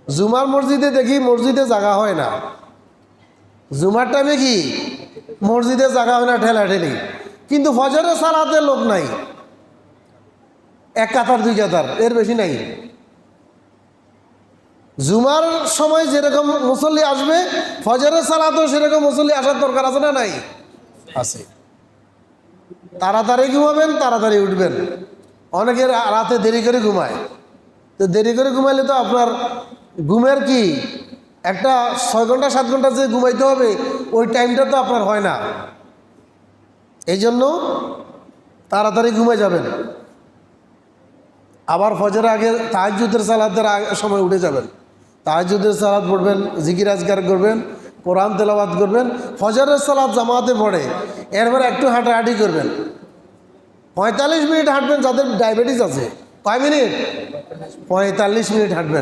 জুমার মসজিদে দেখি মসজিদে জায়গা হয় না, জুমার টাইমে কি মসজিদে জায়গা হয় না, ঠেলাঠেলি। কিন্তু ফজরের সালাতে লোক নাই, এক কাতার দুই কাতার, এর বেশি নাই। জুমার সময় যেরকম মুসল্লি আসবে, ফজরের সালাতেও সেরকম মুসল্লি আসার দরকার আছে না নাই? আছে। তাড়াতাড়ি ঘুমাবেন, তাড়াতাড়ি উঠবেন। অনেকের রাতে দেরি করে ঘুমায়, তো দেরি করে ঘুমাইলে তো আপনার ঘুমের কি একটা 6 ঘন্টা 7 ঘন্টা যে ঘুমাইতে হবে, ওই টাইমটা তো আপনার হয় না। এই জন্য তাড়াতাড়ি ঘুমাই যাবেন। আবার ফজরের আগে তাহাজ্জুদের সালাতের সময় উঠে যাবেন, তাহাজ্জুদের সালাত পড়বেন, জিকির আজকার করবেন, কোরআন তেলাওয়াত করবেন। ফজরের সালাত জামাতে পড়ে, এরপর একটু হাঁটাহাঁটি করবেন, 45 মিনিট হাঁটবেন। যাদের ডায়াবেটিস আছে, কয় মিনিট? 45 মিনিট হাঁটবেন।